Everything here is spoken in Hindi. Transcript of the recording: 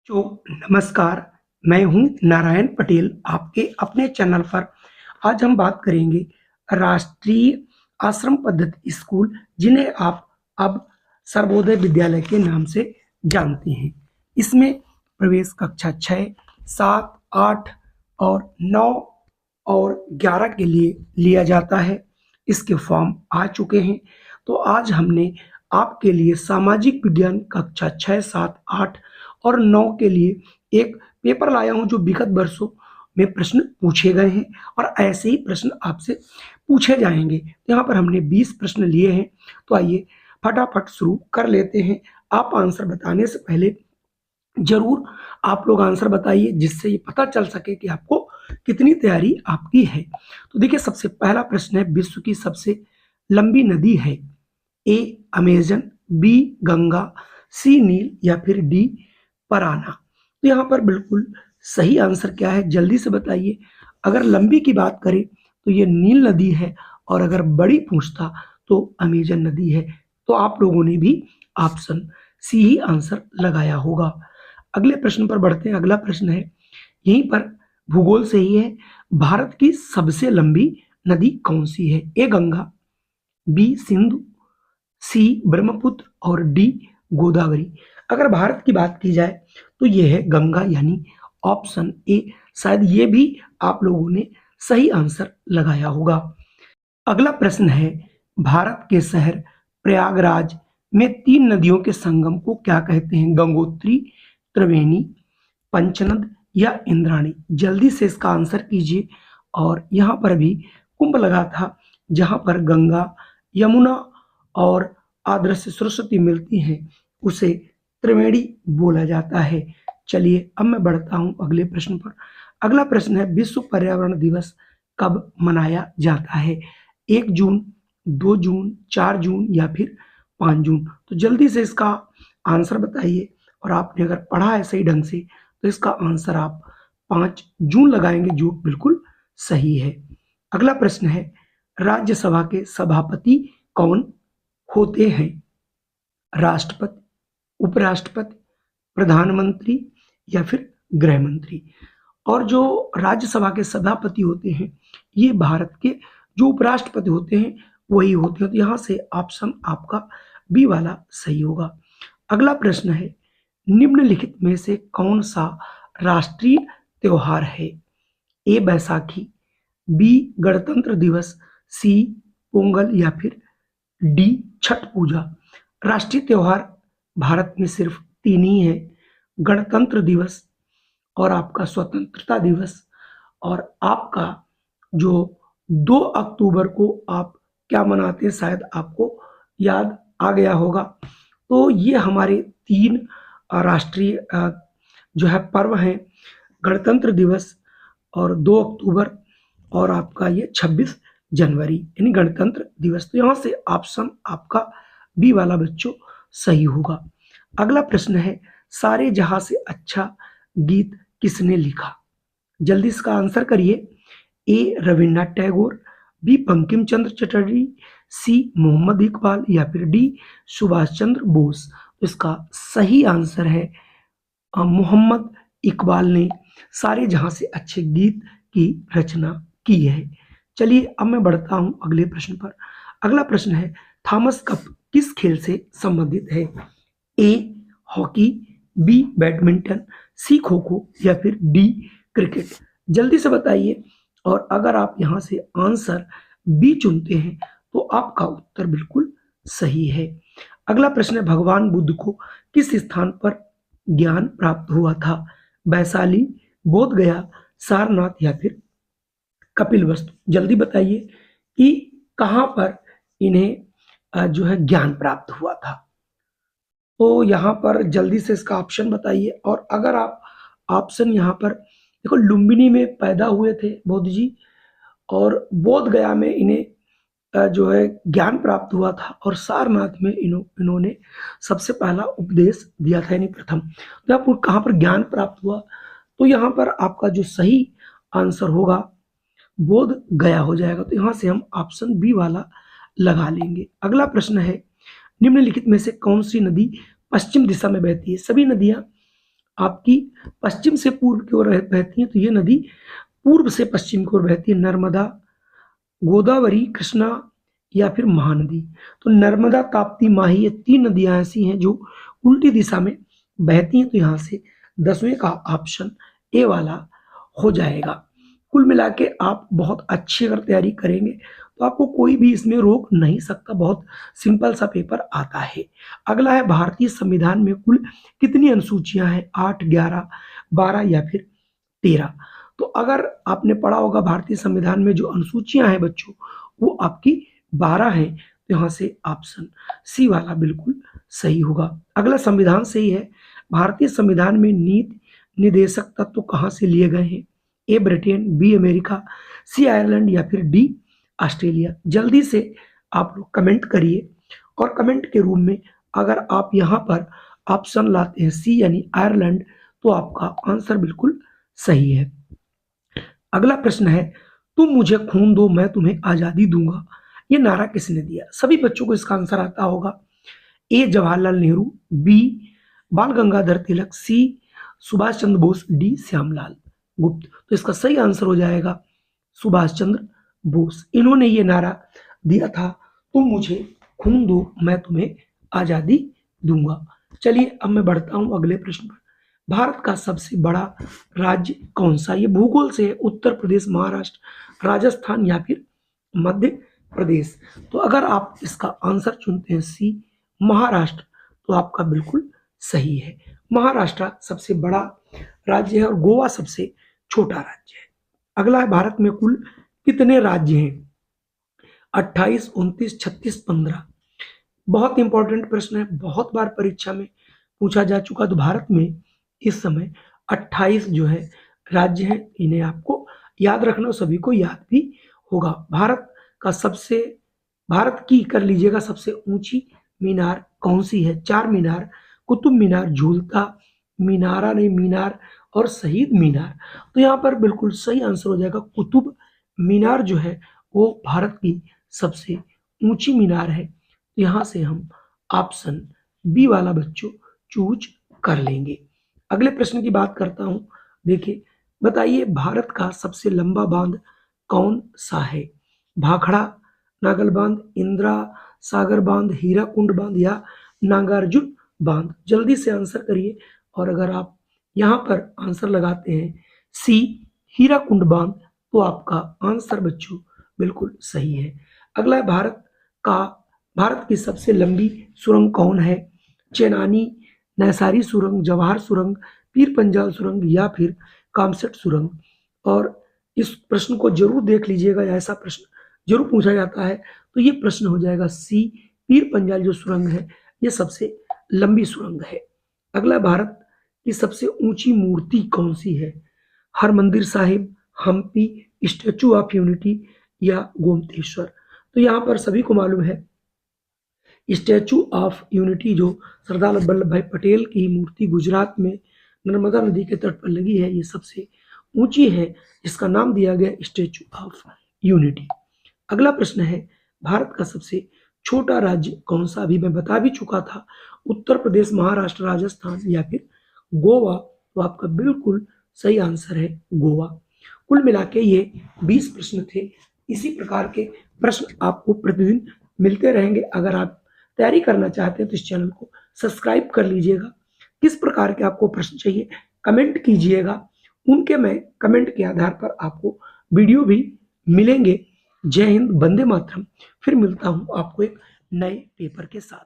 तो नमस्कार, मैं हूँ नारायण पटेल आपके अपने चैनल पर। आज हम बात करेंगे राष्ट्रीय आश्रम पद्धति स्कूल, जिन्हें आप अब सर्वोदय विद्यालय के नाम से जानते हैं। इसमें प्रवेश कक्षा 6, 7, 8 और 9 और 11 के लिए लिया जाता है। इसके फॉर्म आ चुके हैं। तो आज हमने आपके लिए सामाजिक विज्ञान कक्षा 6, 7, 8 और 9 के लिए एक पेपर लाया हूं, जो विगत वर्षों में प्रश्न पूछे गए हैं और ऐसे ही प्रश्न आपसे पूछे जाएंगे। तो यहाँ पर हमने 20 प्रश्न लिए हैं। तो आइए फटाफट शुरू कर लेते हैं। आप आंसर बताने से पहले जरूर आप लोग आंसर बताइए, जिससे ये पता चल सके कि आपको कितनी तैयारी आपकी है। तो देखिए, सबसे पहला प्रश्न है, विश्व की सबसे लंबी नदी है? ए अमेजन, बी गंगा, सी नील या फिर डी पराना। तो यहाँ पर बिल्कुल सही आंसर क्या है, जल्दी से बताइए। अगर लंबी की बात करें तो ये नील नदी है, और अगर बड़ी पूछता तो अमेजन नदी है। तो आप लोगों ने भी ऑप्शन सी ही आंसर लगाया होगा। अगले प्रश्न पर बढ़ते हैं। अगला प्रश्न है, यहीं पर भूगोल से ही है, भारत की सबसे लंबी नदी कौन सी है? ए गंगा, बी सिंधु, सी ब्रह्मपुत्र और डी गोदावरी। अगर भारत की बात की जाए तो यह है गंगा, यानी ऑप्शन ए। शायद ये भी आप लोगों ने सही आंसर लगाया होगा। अगला प्रश्न है, भारत के शहर प्रयागराज में 3 नदियों के संगम को क्या कहते हैं? गंगोत्री, त्रिवेणी, पंचनद या इंद्राणी। जल्दी से इसका आंसर कीजिए। और यहाँ पर भी कुंभ लगा था, जहाँ पर गंगा, यमुना और आदर्श सरस्वती मिलती हैं, उसे त्रिवेणी बोला जाता है। चलिए अब मैं बढ़ता हूँ अगले प्रश्न पर। अगला प्रश्न है, विश्व पर्यावरण दिवस कब मनाया जाता है? 1 जून, 2 जून, 4 जून या फिर 5 जून। तो जल्दी से इसका आंसर बताइए। और आपने अगर पढ़ा है सही ढंग से तो इसका आंसर आप 5 जून लगाएंगे, जो बिल्कुल सही है। अगला प्रश्न है, राज्यसभा के सभापति कौन होते हैं? राष्ट्रपति, उपराष्ट्रपति, प्रधानमंत्री या फिर गृह मंत्री। और जो राज्यसभा के सभापति होते हैं, ये भारत के जो उपराष्ट्रपति होते हैं वही होते हैं। तो यहाँ से ऑप्शन आपका बी वाला सही होगा। अगला प्रश्न है, निम्नलिखित में से कौन सा राष्ट्रीय त्योहार है? ए बैसाखी, बी गणतंत्र दिवस, सी पोंगल या फिर डी छठ पूजा। राष्ट्रीय त्योहार भारत में सिर्फ 3 ही है, गणतंत्र दिवस और आपका स्वतंत्रता दिवस, और आपका जो 2 अक्टूबर को आप क्या मनाते हैं, शायद आपको याद आ गया होगा। तो ये हमारे 3 राष्ट्रीय जो है पर्व हैं, गणतंत्र दिवस और 2 अक्टूबर और आपका ये 26 जनवरी यानी गणतंत्र दिवस। तो यहाँ से ऑप्शन आपका बी वाला बच्चों सही होगा। अगला प्रश्न है, सारे जहां से अच्छा गीत किसने लिखा? जल्दी इसका आंसर करिए। ए रविन्द्रनाथ टैगोर, बी बंकिम चंद्र चटर्जी, सी मोहम्मद इकबाल या फिर डी सुभाष चंद्र बोस। तो इसका सही आंसर है मोहम्मद इकबाल ने सारे जहां से अच्छे गीत की रचना की है। चलिए अब मैं बढ़ता हूं अगले प्रश्न पर। अगला प्रश्न है, थॉमस कप किस खेल से संबंधित है? ए हॉकी, बी बैडमिंटन, सी खो खो या फिर डी क्रिकेट। जल्दी से बताइए। और अगर आप यहां से आंसर बी चुनते हैं तो आपका उत्तर बिल्कुल सही है। अगला प्रश्न है, भगवान बुद्ध को किस स्थान पर ज्ञान प्राप्त हुआ था? वैशाली, बोध गया, सारनाथ या फिर कपिलवस्तु। जल्दी बताइए कि कहां पर इन्हें जो है ज्ञान प्राप्त हुआ था। तो यहाँ पर जल्दी से इसका ऑप्शन बताइए। और अगर आप ऑप्शन यहाँ पर देखो, लुम्बिनी में पैदा हुए थे बुद्ध जी, और बोध गया में इन्हें जो है ज्ञान प्राप्त हुआ था, और सारनाथ में इन्होंने सबसे पहला उपदेश दिया था, यानी प्रथम। तो आपको कहाँ पर ज्ञान प्राप्त हुआ? तो यहाँ पर आपका जो सही आंसर होगा बोध गया हो जाएगा। तो यहाँ से हम ऑप्शन बी वाला लगा लेंगे। अगला प्रश्न है, निम्नलिखित में से कौन सी नदी पश्चिम दिशा में बहती है? सभी नदियां आपकी पश्चिम से पूर्व की ओर बहती है, तो ये नदी पूर्व से पश्चिम की ओर बहती है, नर्मदा, गोदावरी, कृष्णा या फिर महानदी। तो नर्मदा, ताप्ती, माही, ये 3 नदियां ऐसी हैं जो उल्टी दिशा में बहती हैं। तो यहाँ से 10वें का ऑप्शन ए वाला हो जाएगा। कुल मिला के आप बहुत अच्छी अगर तैयारी करेंगे तो आपको कोई भी इसमें रोक नहीं सकता। बहुत सिंपल सा पेपर आता है। अगला है, भारतीय संविधान में कुल कितनी अनुसूचियां हैं? 8, 11, 12 या फिर 13। तो अगर आपने पढ़ा होगा भारतीय संविधान में जो अनुसूचियां हैं बच्चों, वो आपकी 12 हैं। तो यहाँ से ऑप्शन सी वाला बिल्कुल सही होगा। अगला संविधान से ही है, भारतीय संविधान में नीति निर्देशक तत्व कहाँ से लिए गए हैं? ए ब्रिटेन, बी अमेरिका, सी आयरलैंड या फिर डी ऑस्ट्रेलिया। जल्दी से आप लोग कमेंट करिए, और कमेंट के रूम में अगर आप यहाँ पर ऑप्शन लाते हैं सी यानी आयरलैंड, तो आपका आंसर बिल्कुल सही है। अगला प्रश्न है, तुम मुझे खून दो मैं तुम्हें आजादी दूंगा, ये नारा किसने दिया? सभी बच्चों को इसका आंसर आता होगा। ए जवाहरलाल नेहरू, बी बाल गंगाधर तिलक, सी सुभाष चंद्र बोस, डी श्यामलाल गुप्त। तो इसका सही आंसर हो जाएगा सुभाष चंद्र बोस। इन्होंने ये नारा दिया था, तुम मुझे खून दो मैं तुम्हें आजादी दूंगा। चलिए अब मैं बढ़ता हूं अगले प्रश्न पर। भारत का सबसे बड़ा राज्य कौन सा? ये भूगोल से है, उत्तर प्रदेश, महाराष्ट्र, राजस्थान या फिर मध्य प्रदेश। तो अगर आप इसका आंसर चुनते हैं सी महाराष्ट्र, तो आपका बिल्कुल सही है। महाराष्ट्र सबसे बड़ा राज्य है और गोवा सबसे छोटा राज्य है। अगला है, भारत में कुल कितने राज्य हैं? 28, 29, 36, 15। बहुत इंपॉर्टेंट प्रश्न है, बहुत बार परीक्षा में पूछा जा चुका। तो भारत में इस समय 28 जो है राज्य हैं, इन्हें आपको याद रखना, सभी को याद भी होगा। भारत की कर लीजिएगा सबसे ऊंची मीनार कौन सी है? 4 मीनार, कुतुब मीनार, झूलता मीनारा नहीं मीनार, और शहीद मीनार। तो यहाँ पर बिल्कुल सही आंसर हो जाएगा कुतुब मीनार जो है वो भारत की सबसे ऊंची मीनार है। तो यहाँ से हम ऑप्शन बी वाला बच्चों चूज कर लेंगे। अगले प्रश्न की बात करता हूं। देखिए, बताइए भारत का सबसे लंबा बांध कौन सा है? भाखड़ा नागल बांध, इंदिरा सागर बांध, हीराकुंड बांध या नागार्जुन बांध? जल्दी से आंसर करिए। और अगर आप यहाँ पर आंसर लगाते हैं सी हीराकुंड बांध, तो आपका आंसर बच्चों बिल्कुल सही है। अगला है, भारत की सबसे लंबी सुरंग कौन है? चेनानी नैसारी सुरंग, जवाहर सुरंग, पीर पंजाल सुरंग या फिर कामसेट सुरंग? और इस प्रश्न को जरूर देख लीजिएगा, ऐसा प्रश्न जरूर पूछा जाता है। तो ये प्रश्न हो जाएगा सी पीर पंजाल जो सुरंग है ये सबसे लंबी सुरंग है। अगला, भारत की सबसे ऊंची मूर्ति कौन सी है? Harmandir Sahib, Hampi, Statue of Unity या गोमतेश्वर? तो यहाँ पर सभी को मालूम है स्टैचू ऑफ यूनिटी जो सरदार वल्लभ भाई पटेल की मूर्ति गुजरात में नर्मदा नदी के तट पर लगी है, ये सबसे ऊंची है, जिसका नाम दिया गया स्टैचू ऑफ यूनिटी। अगला प्रश्न है, भारत का सबसे छोटा राज्य कौन सा? अभी मैं बता भी चुका था, उत्तर प्रदेश, महाराष्ट्र, राजस्थान या फिर गोवा। तो आपका बिल्कुल सही आंसर है गोवा। कुल मिला के ये 20 प्रश्न थे। इसी प्रकार के प्रश्न आपको प्रतिदिन मिलते रहेंगे। अगर आप तैयारी करना चाहते हैं तो इस चैनल को सब्सक्राइब कर लीजिएगा। किस प्रकार के आपको प्रश्न चाहिए कमेंट कीजिएगा, उनके मैं कमेंट के आधार पर आपको वीडियो भी मिलेंगे। जय हिंद, वंदे मातरम। फिर मिलता हूं आपको एक नए पेपर के साथ।